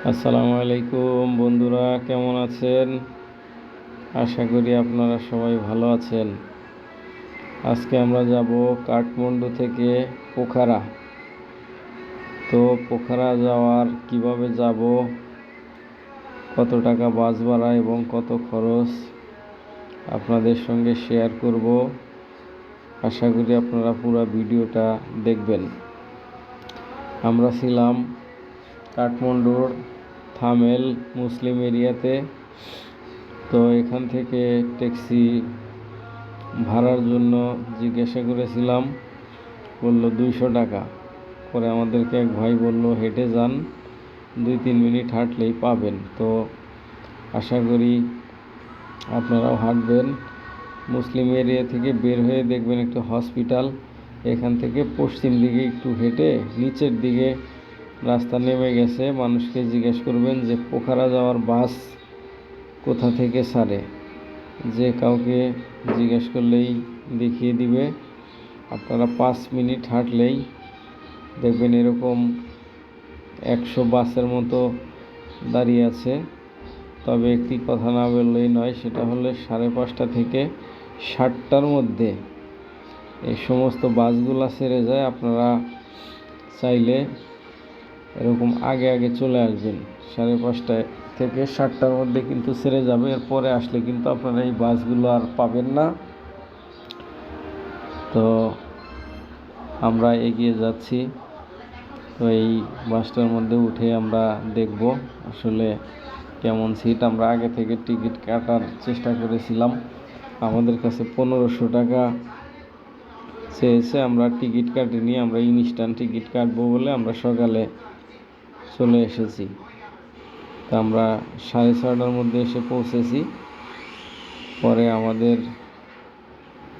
আসসালামু আলাইকুম বন্ধুরা, কেমন আছেন? আশা করি আপনারা সবাই ভালো আছেন। আজকে আমরা যাব কাঠমান্ডু থেকে পোখারা। তো পোখারা যাওয়ার কিভাবে যাব, কত টাকা বাস ভাড়া এবং কত খরচ আপনাদের সঙ্গে শেয়ার করব। আশা করি আপনারা পুরো ভিডিওটা দেখবেন। আমরা ছিলাম কাঠমান্ডুর থামেল মুসলিম এরিয়াতে। তো এখান থেকে ট্যাক্সি ভাড়ার জন্য জিজ্ঞাসা করেছিলাম, বলল 200 টাকা। পরে আমাদেরকে এক ভাই বলল হেঁটে যান, 2-3 মিনিট হাঁটলেই পাবেন। তো আশা করি আপনারাও হাঁটবেন। মুসলিম এরিয়া থেকে বের হয়ে দেখবেন একটা হসপিটাল, এখান থেকে পশ্চিম দিকে একটু হেঁটে নিচের দিকে রাস্তা নেমে গেছে। মানুষকে জিজ্ঞেস করবেন যে পোখারা যাওয়ার বাস কোথা থেকে ছাড়ে। যে কাউকে জিজ্ঞেস করলেই দেখিয়ে দিবে। আপনারা 5 মিনিট হাঁটলেই দেখবেন এরকম 100 বাসের মতো দাঁড়িয়ে আছে। তবে একটি কথা না বললেই নয়, সেটা হলো 5:30 থেকে 7টার মধ্যে এই সমস্ত বাসগুলো ছেড়ে যায়। আপনারা চাইলে এরকম আগে আগে চলে আসবেন। 5:30 থেকে 7টার মধ্যে কিন্তু ছেড়ে যাবে। এরপরে আসলে কিন্তু আপনারা এই বাসগুলো আর পাবেন না। তো আমরা এগিয়ে যাচ্ছি। তো এই বাসটার মধ্যে উঠে আমরা দেখব আসলে কেমন সিট। আমরা আগে থেকে টিকিট কাটার চেষ্টা করেছিলাম, আমাদের কাছে 1500 টাকা চেয়েছে। আমরা টিকিট কাটিনি, আমরা ইনস্ট্যান্ট টিকিট কাটবো বলে আমরা সকালে চলে এসেছি। তা আমরা 6:30টার মধ্যে এসে পৌঁছেছি। পরে আমাদের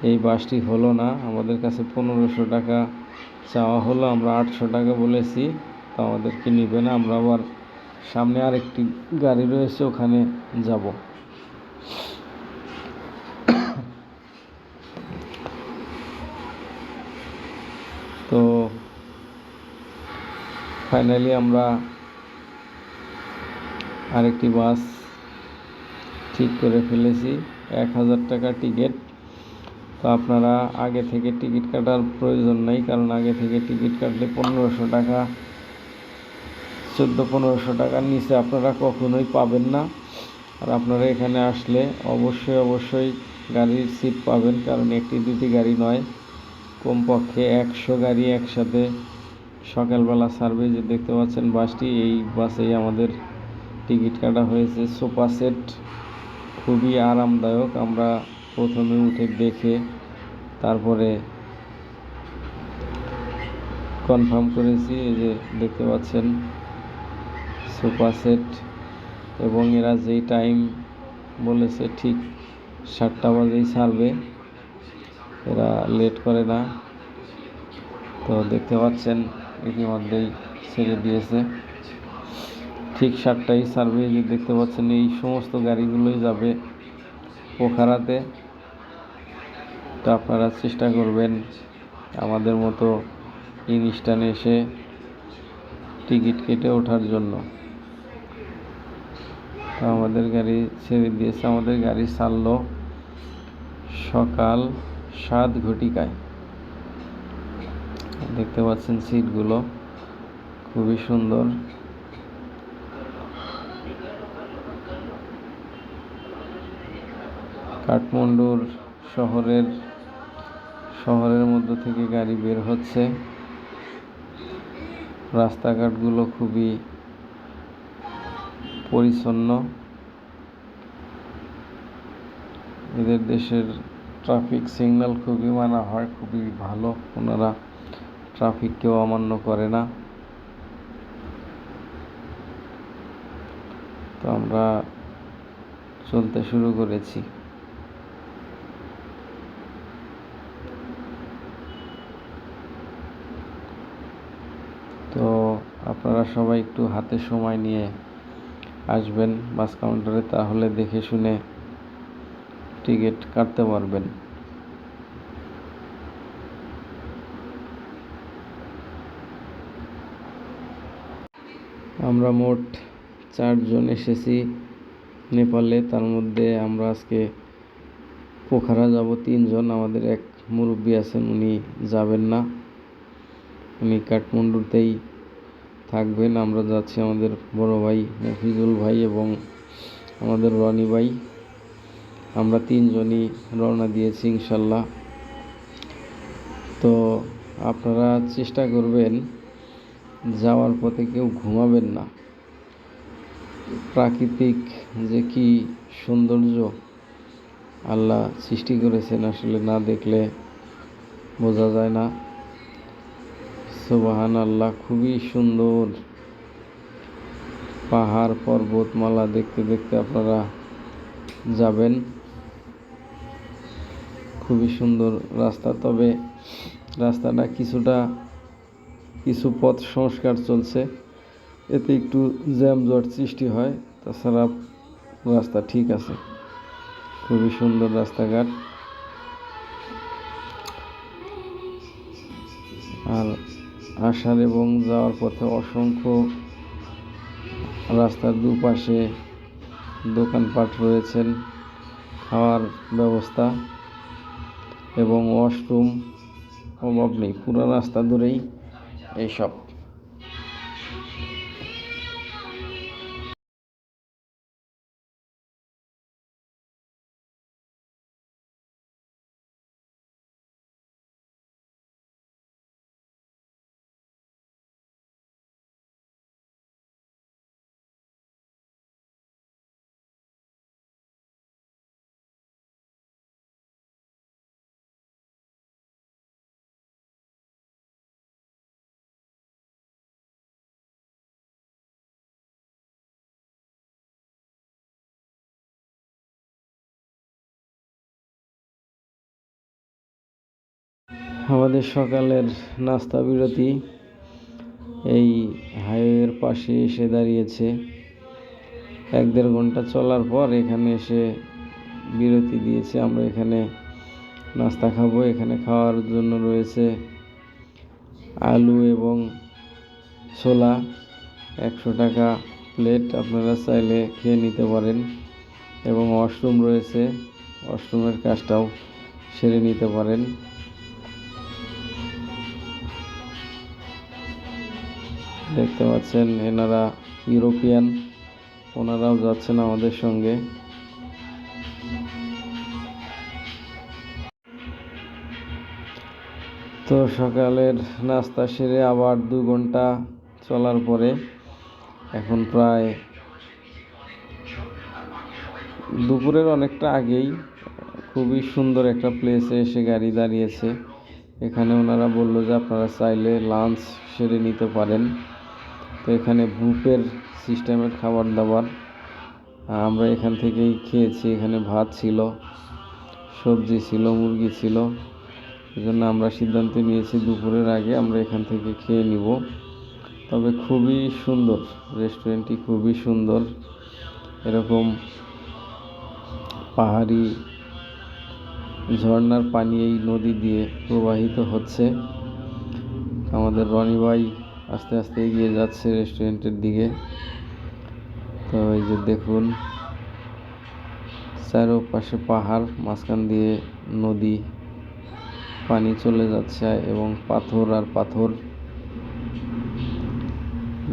এই বাসটি হলো না, আমাদের কাছে 1500 টাকা চাওয়া হলো। আমরা 800 টাকা বলেছি, তো আমাদেরকে নিবে না। আমরা আবার সামনে আরেকটি গাড়ি রয়েছে, ওখানে যাব। তো ফাইনালি আমরা আরেকটি বাস ঠিক করে ফেলেছি। 1000 টাকা টিকিট। তো আপনারা আগে থেকে টিকিট কাটার প্রয়োজন নেই, কারণ আগে থেকে টিকিট কাটলে 1500 টাকা 1400-1500 টাকার নিচে আপনারা কখনোই পাবেন না। আর আপনারা এখানে আসলে অবশ্যই গাড়ির সিট পাবেন, কারণ একটি দুটি গাড়ি নয়, কমপক্ষে 100 গাড়ি একসাথে সকালবেলা ছাড়বে। যে দেখতে পাচ্ছেন বাসটি, এই বাসেই আমাদের টিকিট কাটা হয়েছে। সোফা সেট খুবই আরামদায়ক। আমরা প্রথমে উঠে দেখে তারপরে কনফার্ম করেছি। এই যে দেখতে পাচ্ছেন সোফা সেট, এবং এরা যেই টাইম বলেছে ঠিক 7টা বাজেই ছাড়বে, এরা লেট করে না। তো দেখতে পাচ্ছেন ইতিমধ্যেই ছেড়ে দিয়েছে, ঠিক 7টায় ছাড়বে। যে দেখতে পাচ্ছেন এই সমস্ত গাড়িগুলোই যাবে পোখারাতে। তো আপনারা চেষ্টা করবেন আমাদের মতো ইনস্ট্যান্ট এসে টিকিট কেটে ওঠার জন্য। তো আমাদের গাড়ি ছেড়ে দিয়েছে। আমাদের গাড়ি ছাড়লো সকাল 7 ঘটিকায়। দেখতে পাচ্ছেন সিটগুলো খুবই সুন্দর। কাঠমান্ডুর শহরের মধ্য থেকে গাড়ি বের হচ্ছে। রাস্তাঘাটগুলো খুবই পরিচ্ছন্ন। এদের দেশের ট্রাফিক সিগন্যাল খুবই মানা হয়, খুবই ভালো। ওনারা ট্রাফিককেও অমান্য করে না। তো আমরা চলতে শুরু করেছি। তো আপনারা সবাই একটু হাতে সময় নিয়ে আসবেন বাস কাউন্টারে, তাহলে দেখে শুনে টিকিট কাটতে পারবেন। আমরা মোট 4 জন এসেছি নেপালে। তার মধ্যে আমরা আজকে পোখারা যাব 3 জন। আমাদের এক মুরব্বী আছেন, উনি যাবেন না, উনি কাঠমান্ডুতেই থাকবেন। আমরা যাচ্ছি আমাদের বড় ভাই মফিজুল ভাই এবং আমাদের রনি ভাই। আমরা 3জনই রওনা দিয়েছি ইনশাল্লাহ। তো আপনারা চেষ্টা করবেন যাওয়ার পথে কেউ ঘুমাবেন না। প্রাকৃতিক যে কি সৌন্দর্য আল্লাহ সৃষ্টি করেছেন, আসলে না দেখলে বোঝা যায় না। সুবহান আল্লাহ, খুবই সুন্দর পাহাড় পর্বতমালা দেখতে দেখতে আপনারা যাবেন। খুবই সুন্দর রাস্তা, তবে রাস্তাটা কিছু পথ সংস্কার চলছে, এতে একটু জ্যামজট সৃষ্টি হয়। তাছাড়া রাস্তা ঠিক আছে, খুবই সুন্দর রাস্তাঘাট। আর আসার এবং যাওয়ার পথে অসংখ্য রাস্তার দুপাশে দোকানপাট রয়েছেন, খাওয়ার ব্যবস্থা এবং ওয়াশরুম অভাব নেই। পুরো রাস্তা ধরেই এইসব। আমাদের সকালের নাস্তা বিরতি এই হাইওয়ের পাশে এসে দাঁড়িয়েছে। 1-1.5 ঘন্টা চলার পর এখানে এসে বিরতি দিয়েছে। আমরা এখানে নাস্তা খাবো। এখানে খাওয়ার জন্য রয়েছে আলু এবং ছোলা, 100 টাকা প্লেট। আপনারা চাইলে খেয়ে নিতে পারেন। এবং ওয়াশরুম রয়েছে, ওয়াশরুমের কাজটাও সেরে নিতে পারেন। দেখতে পাচ্ছেন এনারা ইউরোপিয়ান, ওনারাও যাচ্ছেন আমাদের সঙ্গে। তো সকালের নাস্তা সেরে আবার 2 ঘন্টা চলার পরে এখন প্রায় দুপুরের অনেকটা আগেই খুবই সুন্দর একটা প্লেসে এসে গাড়ি দাঁড়িয়েছে। এখানে ওনারা বললো যে আপনারা চাইলে লাঞ্চ সেরে নিতে পারেন। তো এখানে বুফের সিস্টেমের খাবার দাবার, আমরা এখান থেকেই খেয়েছি। এখানে ভাত ছিল, সবজি ছিল, মুরগি ছিল। এই জন্য আমরা সিদ্ধান্ত নিয়েছি দুপুরের আগে আমরা এখান থেকে খেয়ে নিব। তবে খুবই সুন্দর রেস্টুরেন্টটি, খুবই সুন্দর। এরকম পাহাড়ি ঝর্ণার পানি এই নদী দিয়ে প্রবাহিত হচ্ছে। আমাদের রনি ভাই আস্তে আস্তে এগিয়ে যাচ্ছে রেস্টুরেন্টের দিকে। তো এই যে দেখুন, চারপাশে পাহাড়, মাঝখান দিয়ে নদী, পানি চলে যাচ্ছে এবং পাথর আর পাথর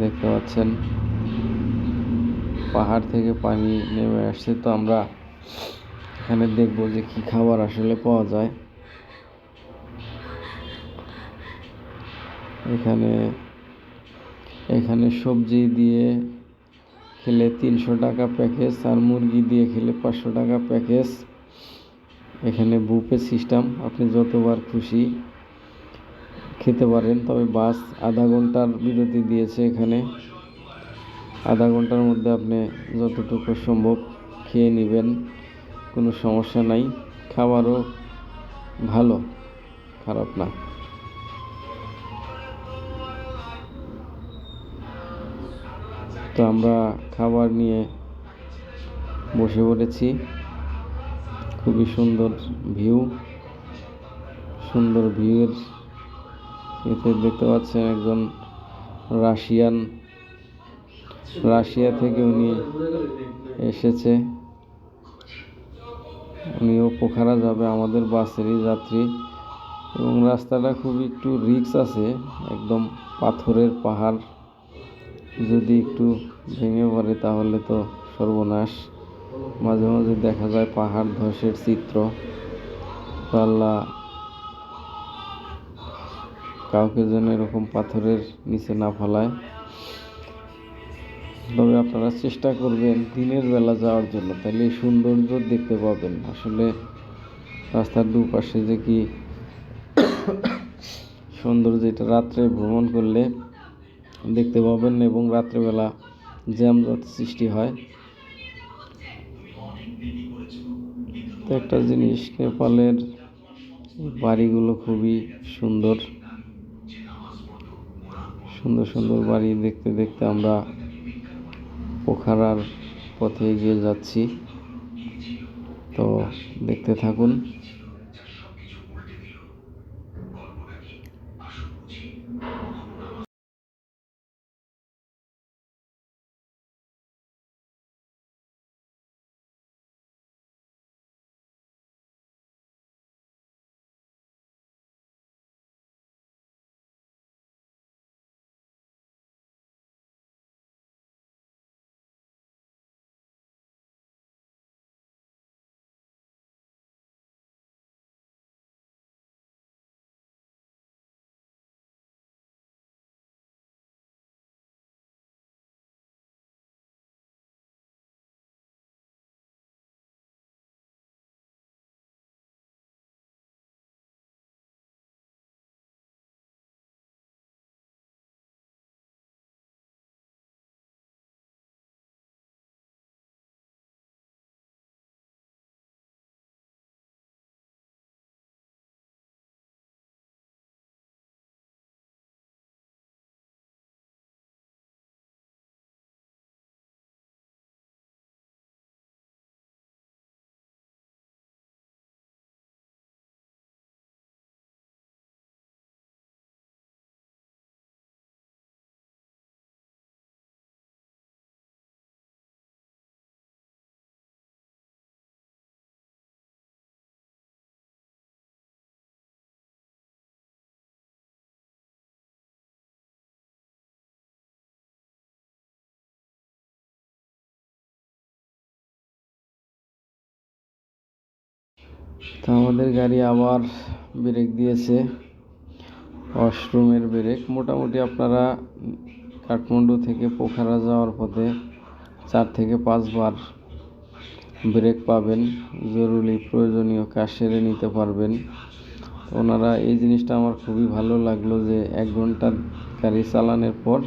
দেখতে পাচ্ছেন। পাহাড় থেকে পানি নেমে আসছে। তো আমরা এখানে দেখব যে কি খাবার আসলে পাওয়া যায়। এখানে সবজি দিয়ে খেলে 300 টাকা প্যাকেজ, আর মুরগি দিয়ে খেলে 500 টাকা প্যাকেজ। এখানে বুফে সিস্টেম, আপনি যতবার খুশি খেতে পারেন। তবে বাস আধা ঘন্টার বিরতি দিয়েছে এখানে। আধা ঘন্টার মধ্যে আপনি যতটুকু সম্ভব খেয়ে নেবেন, কোনো সমস্যা নাই। খাবারও ভালো, খারাপ না। তো আমরা খাবার নিয়ে বসে পড়েছি। খুবই সুন্দর ভিউয়ের এতে দেখতে পাচ্ছেন একজন রাশিয়ান রাশিয়া থেকে উনি এসেছে, উনিও পোখারা যাবে, আমাদের বাসেরই যাত্রী। এবং রাস্তাটা খুবই একটু রিস্ক আছে, একদম পাথরের পাহাড়, যদি একটু ভেঙে পড়ে তাহলে তো সর্বনাশ। মাঝে মাঝে দেখা যায় পাহাড় ধসের চিত্র। তো আল্লাহ কাউকে যেন এরকম পাথরের নিচে না ফেলায়। তবে আপনারা চেষ্টা করবেন দিনের বেলা যাওয়ার জন্য, তাহলে এই সৌন্দর্য দেখতে পাবেন। আসলে রাস্তার দুপাশে যে কি সৌন্দর্য, এটা রাত্রে ভ্রমণ করলে দেখতে পাবেন। এবং রাত্রেবেলা জ্যামজট সৃষ্টি হয়। তো একটা জিনিস, নেপালের বাড়িগুলো খুবই সুন্দর সুন্দর সুন্দর বাড়ি দেখতে দেখতে আমরা পোখারার পথে এগিয়ে যাচ্ছি। তো দেখতে থাকুন। তো আমাদের গাড়ি আবার ব্রেক দিয়েছে, ওয়াশরুমের ব্রেক। মোটামুটি আপনারা কাঠমান্ডু থেকে পোখারা যাওয়ার পথে 4 থেকে 5 বার ব্রেক পাবেন, জরুরি প্রয়োজনীয় কাজ সেরে নিতে পারবেন। ওনারা এই জিনিসটা আমার খুবই ভালো লাগলো যে 1 ঘন্টা গাড়ি চালানোর পর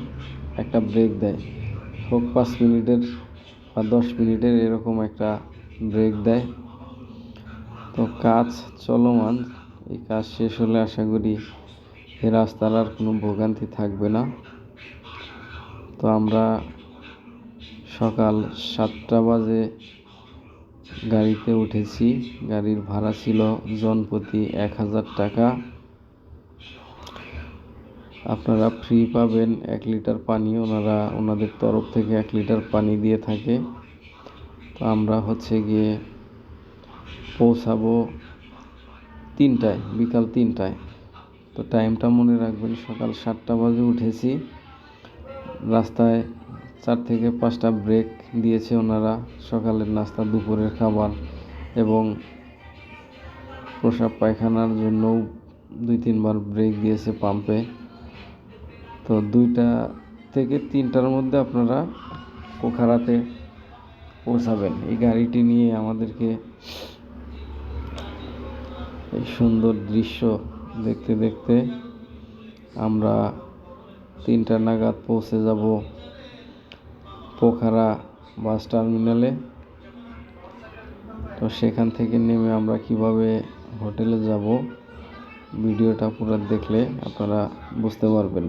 একটা ব্রেক দেয়, হোক 5 মিনিটের বা 10 মিনিটের, এরকম একটা ব্রেক দেয়। তো কাজ চলমান, এই কাজ শেষ হলে আশা করি এই রাস্তার আর কোনো ভোগান্তি থাকবে না। তো আমরা সকাল 7টা বাজে গাড়িতে উঠেছি। গাড়ির ভাড়া ছিল জনপ্রতি 1000 টাকা। আপনারা ফ্রি পাবেন 1 লিটার পানি, ওনাদের তরফ থেকে 1 লিটার পানি দিয়ে থাকে। তো আমরা গিয়ে পৌঁছাবো 3টায়, বিকাল 3টায়। তো টাইমটা মনে রাখবেন, সকাল 7টা বাজে উঠেছি। রাস্তায় 4 থেকে 5টা ব্রেক দিয়েছে ওনারা, সকালের নাস্তা, দুপুরের খাবার এবং প্রসাব পায়খানার জন্যও 2-3 বার ব্রেক দিয়েছে পাম্পে। তো 2টা থেকে 3টার মধ্যে আপনারা পোখারাতে পৌঁছাবেন। এই গাড়িটি নিয়ে আমাদেরকে এই সুন্দর দৃশ্য দেখতে দেখতে আমরা 3টা নাগাদ পৌঁছে যাব পোখারা বাস টার্মিনালে। তো সেখান থেকে নেমে আমরা কিভাবে হোটেলে যাব, ভিডিওটা পুরো দেখলে আপনারা বুঝতে পারবেন।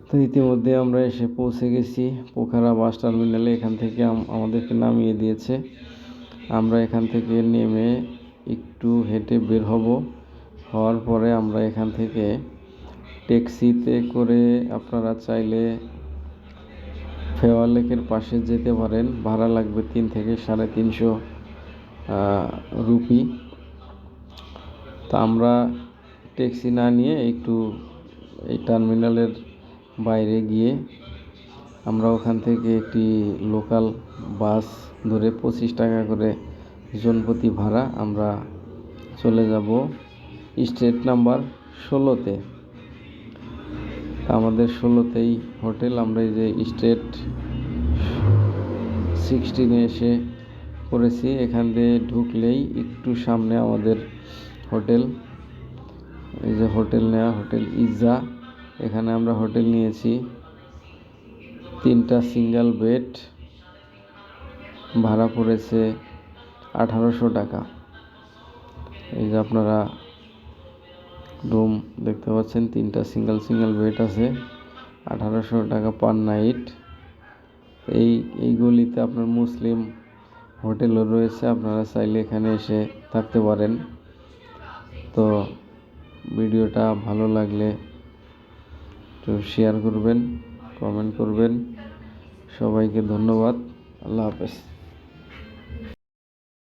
তো ইতিমধ্যে আমরা এসে পৌঁছে গেছি পোখারা বাস টার্মিনালে। এখান থেকে আমাদেরকে নামিয়ে দিয়েছে। আমরা এখান থেকে নেমে একটু হেঁটে বের হওয়ার পরে আমরা এখান থেকে ট্যাক্সিতে করে আপনারা চাইলে ফেওয়া লেকের পাশে যেতে পারেন। ভাড়া লাগবে 3 থেকে 350 রুপি। তো আমরা ট্যাক্সি না নিয়ে একটু এই টার্মিনালের বাইরে গিয়ে আমরা ওখান থেকে একটি লোকাল বাস ধরে 25 টাকা করে জনপ্রতি ভাড়া আমরা চলে যাব স্ট্রিট নাম্বার 16-তে। আমাদের 16-তেই হোটেল। আমরা এই যে স্ট্রিট 16-এ এসে পড়েছি। এখান দিয়ে ঢুকলেই একটু সামনে আমাদের হোটেল। এই যে হোটেল নেওয়া, হোটেল ইজা। এখানে আমরা হোটেল নিয়েছি 3টা সিঙ্গেল বেড, ভাড়া পড়েছে 1800 টাকা। এই যে আপনারা রুম দেখতে পাচ্ছেন, 3টা সিঙ্গেল বেড আছে, 1800 টাকা পার নাইট। এই গলিতে আপনার মুসলিম হোটেলও রয়েছে, আপনারা চাইলে এখানে এসে থাকতে পারেন। তো ভিডিওটা ভালো লাগলে একটু শেয়ার করবেন, কমেন্ট করবেন। সবাইকে ধন্যবাদ। আল্লাহ হাফেজ।